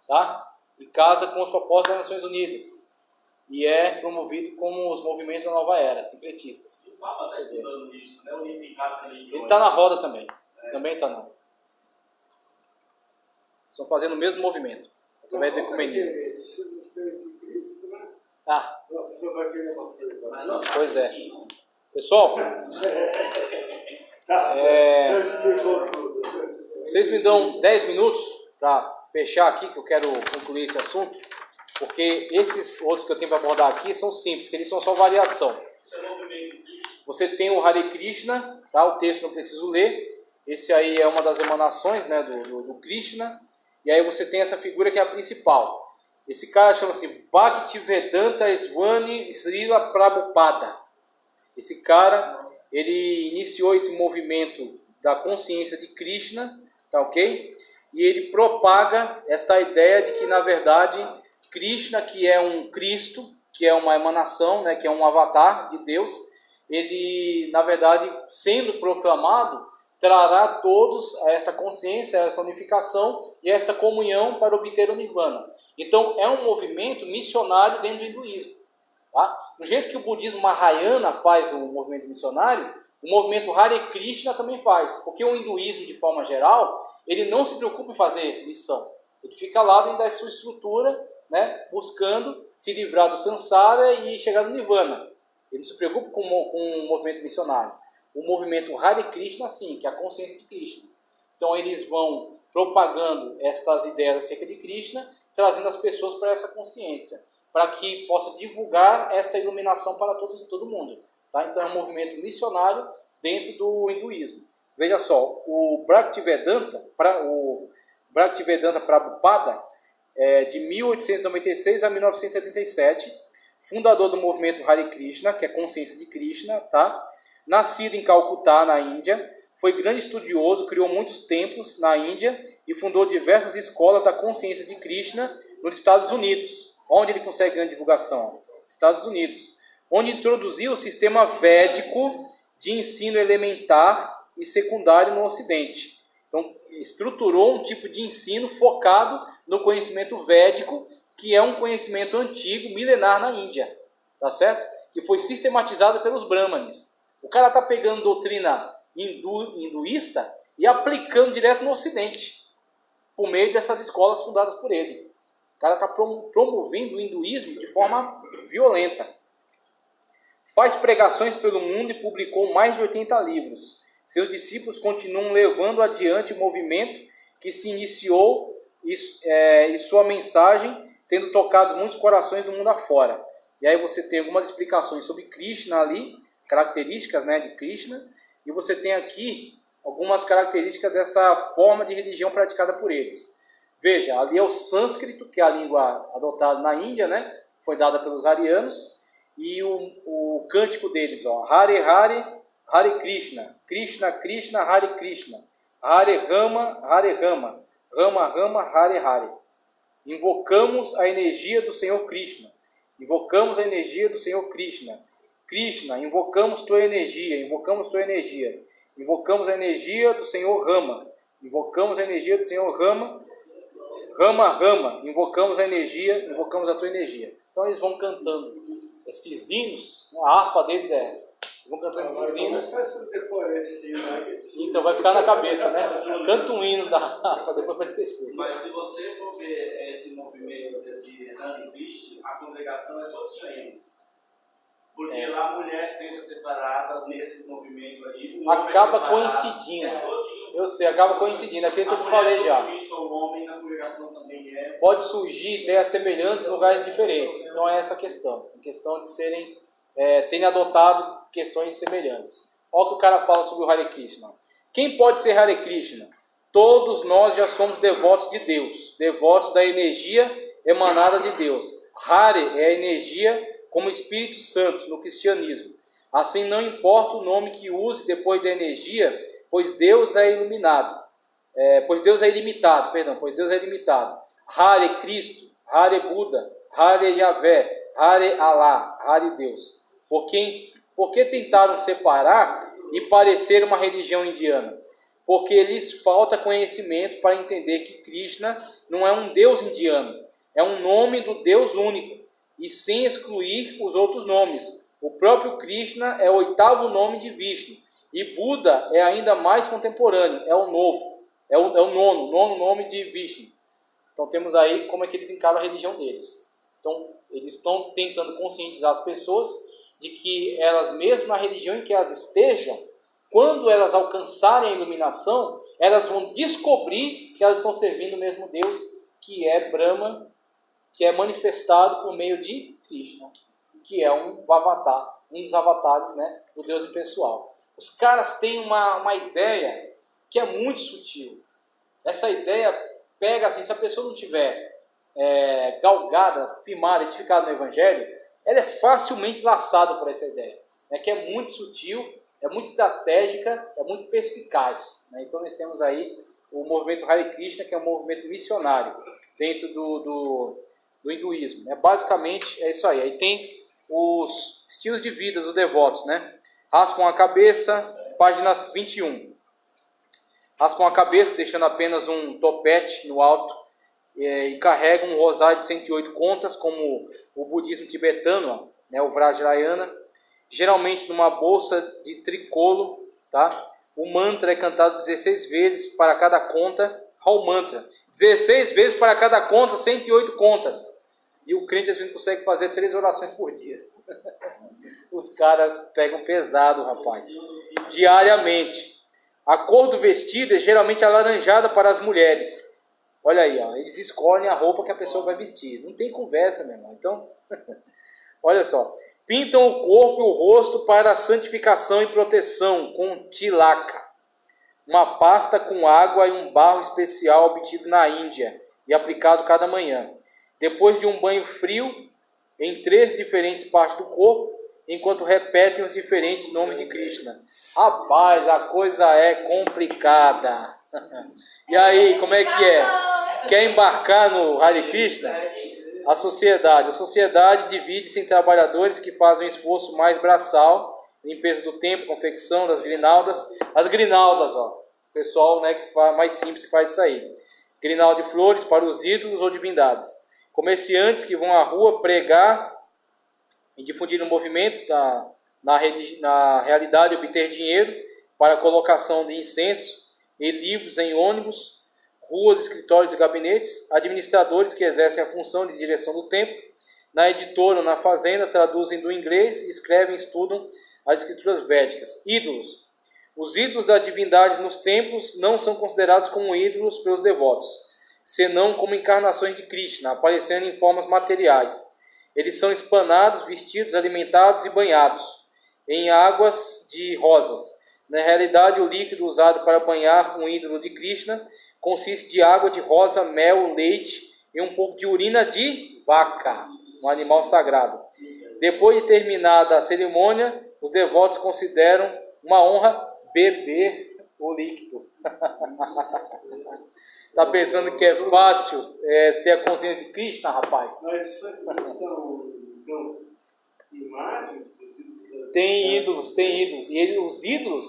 Tá? E casa com os propósitos das Nações Unidas. E é promovido como os movimentos da nova era, sincretistas. O Papa está estudando isso, né? Unificar as religiões. Ele está na roda também. Também está na. Estão fazendo o mesmo movimento, através do ecumenismo. Ah, pois é. Pessoal, vocês me dão 10 minutos para fechar aqui, que eu quero concluir esse assunto, porque esses outros que eu tenho para abordar aqui são simples, que eles são só variação. Você tem o Hare Krishna, tá? O texto não preciso ler. Esse aí é uma das emanações, né, do Krishna. E aí você tem essa figura que é a principal. Esse cara chama-se Bhaktivedanta Swami Srila Prabhupada. Esse cara, ele iniciou esse movimento da consciência de Krishna, tá ok? E ele propaga esta ideia de que, na verdade, Krishna, que é um Cristo, que é uma emanação, né, que é um avatar de Deus, ele, na verdade, sendo proclamado, trará todos a esta consciência, a essa unificação e a esta comunhão para obter o Nirvana. Então, é um movimento missionário dentro do hinduísmo. Tá? Do jeito que o budismo Mahayana faz o movimento missionário, o movimento Hare Krishna também faz. Porque o hinduísmo, de forma geral, ele não se preocupa em fazer missão. Ele fica lá dentro da sua estrutura, né, buscando se livrar do samsara e chegar no Nirvana. Ele não se preocupa com o movimento missionário. O movimento Hare Krishna, sim, que é a consciência de Krishna. Então eles vão propagando estas ideias acerca de Krishna, trazendo as pessoas para essa consciência, para que possa divulgar esta iluminação para todo mundo. Tá? Então é um movimento missionário dentro do hinduísmo. Veja só, o Bhaktivedanta Prabhupada, de 1896 a 1977, fundador do movimento Hare Krishna, que é consciência de Krishna, tá? Nascido em Calcutá, na Índia, foi grande estudioso, criou muitos templos na Índia e fundou diversas escolas da consciência de Krishna nos Estados Unidos. Onde ele consegue grande divulgação? Estados Unidos. Onde introduziu o sistema védico de ensino elementar e secundário no Ocidente. Então, estruturou um tipo de ensino focado no conhecimento védico, que é um conhecimento antigo, milenar na Índia. Tá certo? Que foi sistematizado pelos brahmanes. O cara está pegando doutrina hinduísta e aplicando direto no Ocidente, por meio dessas escolas fundadas por ele. O cara está promovendo o hinduísmo de forma violenta. Faz pregações pelo mundo e publicou mais de 80 livros. Seus discípulos continuam levando adiante o movimento que se iniciou e sua mensagem tendo tocado muitos corações do mundo afora. E aí você tem algumas explicações sobre Krishna ali, características, né, de Krishna, e você tem aqui algumas características dessa forma de religião praticada por eles. Veja, ali é o sânscrito, que é a língua adotada na Índia, né, foi dada pelos arianos, e o cântico deles, ó, Hare Hare, Hare Krishna, Krishna Krishna, Hare Krishna, Hare Rama, Hare Rama, Rama Rama, Hare Hare. Invocamos a energia do Senhor Krishna, invocamos a energia do Senhor Krishna, Krishna, invocamos tua energia, invocamos tua energia, invocamos a energia do Senhor Rama, invocamos a energia do Senhor Rama, Rama Rama, invocamos a energia, invocamos a tua energia. Então eles vão cantando esses hinos, a harpa deles é essa. Vão cantando esses hinos. Então vai ficar na cabeça, né? Canta um hino da harpa, depois vai esquecer. Mas se você for ver esse movimento desse Hare Krishna, a congregação é todinha eles. Porque lá a mulher sendo separada nesse movimento aí. Acaba coincidindo. Eu sei, acaba coincidindo. Aquilo que eu te falei já. O homem na congregação também é. Pode surgir ideias semelhantes em lugares diferentes. Então é essa a questão. A questão de terem adotado questões semelhantes. Olha o que o cara fala sobre o Hare Krishna. Quem pode ser Hare Krishna? Todos nós já somos devotos de Deus, devotos da energia emanada de Deus. Hare é a energia como Espírito Santo no cristianismo. Assim, não importa o nome que use depois da energia, pois Deus é ilimitado. Pois Deus é ilimitado. Hare Cristo, Hare Buda, Hare Yahvé, Hare Allah, Hare Deus. Por que tentaram separar e parecer uma religião indiana? Porque lhes falta conhecimento para entender que Krishna não é um Deus indiano, é um nome do Deus único, e sem excluir os outros nomes. O próprio Krishna é o 8º nome de Vishnu, e Buda é ainda mais contemporâneo, é o novo, é o nono nome de Vishnu. Então temos aí como é que eles encaram a religião deles. Então eles estão tentando conscientizar as pessoas de que elas, mesmo na religião em que elas estejam, quando elas alcançarem a iluminação, elas vão descobrir que elas estão servindo o mesmo Deus, que é Brahma, que é manifestado por meio de Krishna, que é um avatar, um dos avatares, né, do Deus impessoal. Os caras têm uma ideia que é muito sutil. Essa ideia pega assim, se a pessoa não tiver galgada, firmada, edificada no Evangelho, ela é facilmente laçada por essa ideia, né, que é muito sutil, é muito estratégica, é muito perspicaz, né? Então nós temos aí o movimento Hare Krishna, que é um movimento missionário dentro do hinduísmo, né? Basicamente é isso aí. Aí tem os estilos de vida dos devotos, né? Raspam a cabeça, página 21. Raspam a cabeça, deixando apenas um topete no alto, e carregam um rosário de 108 contas, como o budismo tibetano, né? O Vajrayana. Geralmente numa bolsa de tricolo, tá? O mantra é cantado 16 vezes para cada conta. Olha o mantra, 16 vezes para cada conta, 108 contas. E o crente às vezes consegue fazer 3 orações por dia. Os caras pegam pesado, rapaz. Diariamente. A cor do vestido é geralmente alaranjada para as mulheres. Olha aí, ó, eles escolhem a roupa que a pessoa vai vestir. Não tem conversa, meu irmão. Então, olha só. Pintam o corpo e o rosto para a santificação e proteção com tilaka, uma pasta com água e um barro especial obtido na Índia e aplicado cada manhã. Depois de um banho frio, em 3 diferentes partes do corpo, enquanto repetem os diferentes nomes de Krishna. Rapaz, a coisa é complicada. E aí, como é que é? Quer embarcar no Hare Krishna? A sociedade divide-se em trabalhadores que fazem um esforço mais braçal, limpeza do templo, confecção das grinaldas. As grinaldas, ó, o pessoal, né, que faz mais simples que faz isso aí. Grinalda de flores para os ídolos ou divindades. Comerciantes que vão à rua pregar e difundir o movimento na realidade, obter dinheiro para a colocação de incenso e livros em ônibus, ruas, escritórios e gabinetes, administradores que exercem a função de direção do templo, na editora ou na fazenda, traduzem do inglês, escrevem e estudam as escrituras védicas. Ídolos. Os ídolos da divindade nos templos não são considerados como ídolos pelos devotos, senão como encarnações de Krishna, aparecendo em formas materiais. Eles são espanados, vestidos, alimentados e banhados em águas de rosas. Na realidade, o líquido usado para banhar um ídolo de Krishna consiste de água de rosa, mel, leite e um pouco de urina de vaca, um animal sagrado. Depois de terminada a cerimônia, os devotos consideram uma honra beber o líquido. Tá pensando que é fácil ter a consciência de Krishna, rapaz? Mas isso são imagens? Tem ídolos. E os ídolos,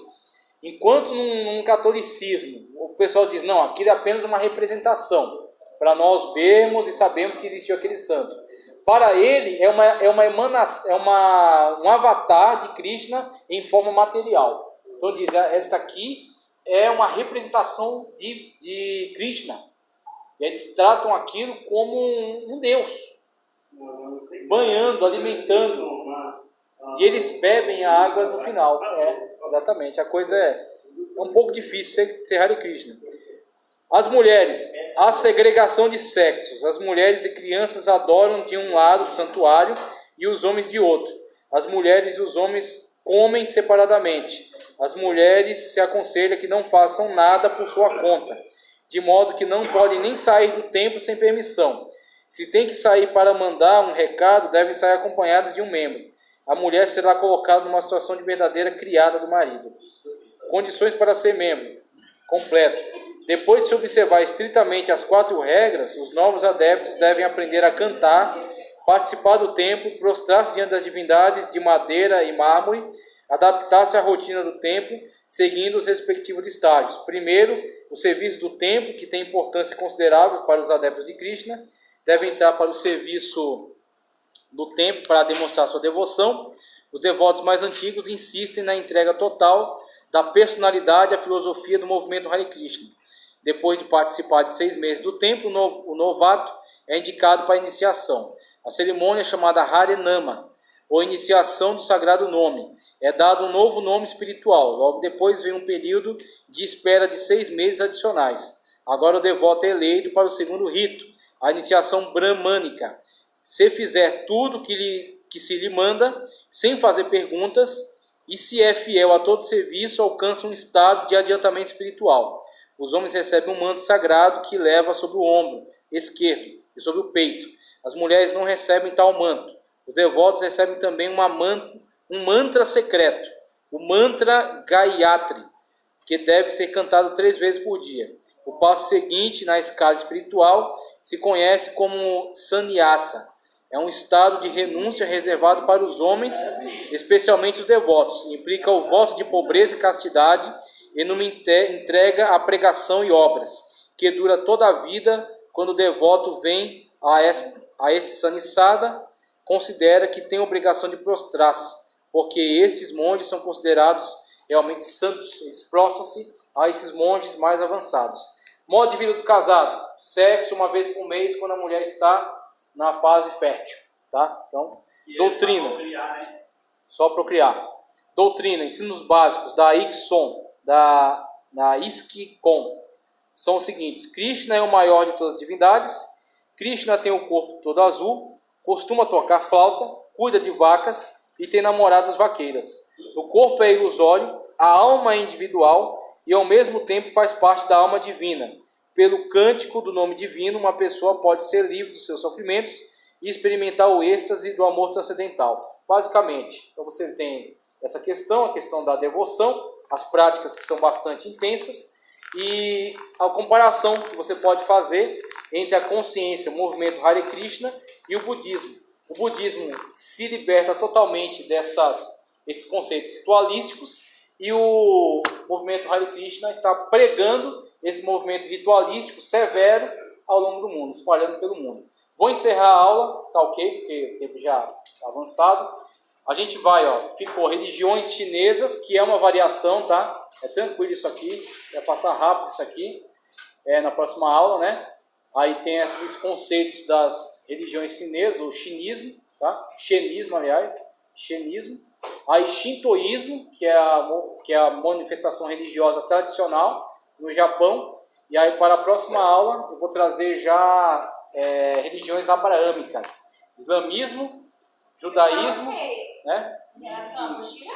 enquanto num catolicismo, o pessoal diz, não, aquilo é apenas uma representação, para nós vermos e sabermos que existiu aquele santo. Para ele, um avatar de Krishna em forma material. Então diz, esta aqui é uma representação de Krishna. E eles tratam aquilo como um Deus, banhando, alimentando. E eles bebem a água no final. Exatamente. A coisa é um pouco difícil ser Hare Krishna. As mulheres, a segregação de sexos. As mulheres e crianças adoram de um lado do santuário e os homens de outro. As mulheres e os homens comem separadamente. as mulheres se aconselha que não façam nada por sua conta, de modo que não podem nem sair do templo sem permissão. Se tem que sair para mandar um recado, devem sair acompanhadas de um membro. A mulher será colocada numa situação de verdadeira criada do marido. Condições para ser membro completo. Depois de se observar estritamente as 4 regras, os novos adeptos devem aprender a cantar, participar do templo, prostrar-se diante das divindades de madeira e mármore, adaptar-se à rotina do templo, seguindo os respectivos estágios. Primeiro, o serviço do templo, que tem importância considerável para os adeptos de Krishna, devem entrar para o serviço do templo para demonstrar sua devoção. Os devotos mais antigos insistem na entrega total da personalidade à filosofia do movimento Hare Krishna. Depois de participar de 6 meses do templo, o novato é indicado para a iniciação. A cerimônia é chamada Hare Nama, ou iniciação do sagrado nome. É dado um novo nome espiritual. Logo depois vem um período de espera de 6 meses adicionais. Agora o devoto é eleito para o segundo rito, a iniciação brahmânica. Se fizer tudo que se lhe manda, sem fazer perguntas, e se é fiel a todo serviço, alcança um estado de adiantamento espiritual. Os homens recebem um manto sagrado que leva sobre o ombro esquerdo e sobre o peito. As mulheres não recebem tal manto. Os devotos recebem também um mantra secreto, o mantra Gayatri, que deve ser cantado 3 vezes por dia. O passo seguinte na escala espiritual se conhece como sannyasa. É um estado de renúncia reservado para os homens, especialmente os devotos. Implica o voto de pobreza e castidade e numa entrega à pregação e obras, que dura toda a vida. Quando o devoto vem a esse sannyasa, considera que tem obrigação de prostrar-se, porque estes monges são considerados realmente santos. Eles prostram-se a esses monges mais avançados. Modo de vida do casado: sexo 1 vez por mês quando a mulher está na fase fértil, tá? Então, doutrina, só procriar. Doutrina, ensinos básicos da Ikson, da Iskikon, são os seguintes: Krishna é o maior de todas as divindades. Krishna tem o corpo todo azul, costuma tocar flauta, cuida de vacas e tem namoradas vaqueiras. O corpo é ilusório, a alma é individual e ao mesmo tempo faz parte da alma divina. Pelo cântico do nome divino, uma pessoa pode ser livre dos seus sofrimentos e experimentar o êxtase do amor transcendental. Basicamente, então você tem essa questão, a questão da devoção, as práticas que são bastante intensas e a comparação que você pode fazer entre a consciência, o movimento Hare Krishna e o budismo. O budismo se liberta totalmente desses conceitos ritualísticos e o movimento Hare Krishna está pregando esse movimento ritualístico severo ao longo do mundo, espalhando pelo mundo. Vou encerrar a aula, tá ok? Porque o tempo já está avançado. A gente vai, ficou religiões chinesas, que é uma variação, tá? É tranquilo isso aqui, vai passar rápido isso aqui, na próxima aula, né? Aí tem esses conceitos das religiões chinesas, o chinismo, tá? Xenismo, aliás, xenismo. Aí shintoísmo, que é a manifestação religiosa tradicional no Japão. E aí para a próxima aula eu vou trazer já religiões abraâmicas, islamismo, judaísmo, né? Em relação à mochila?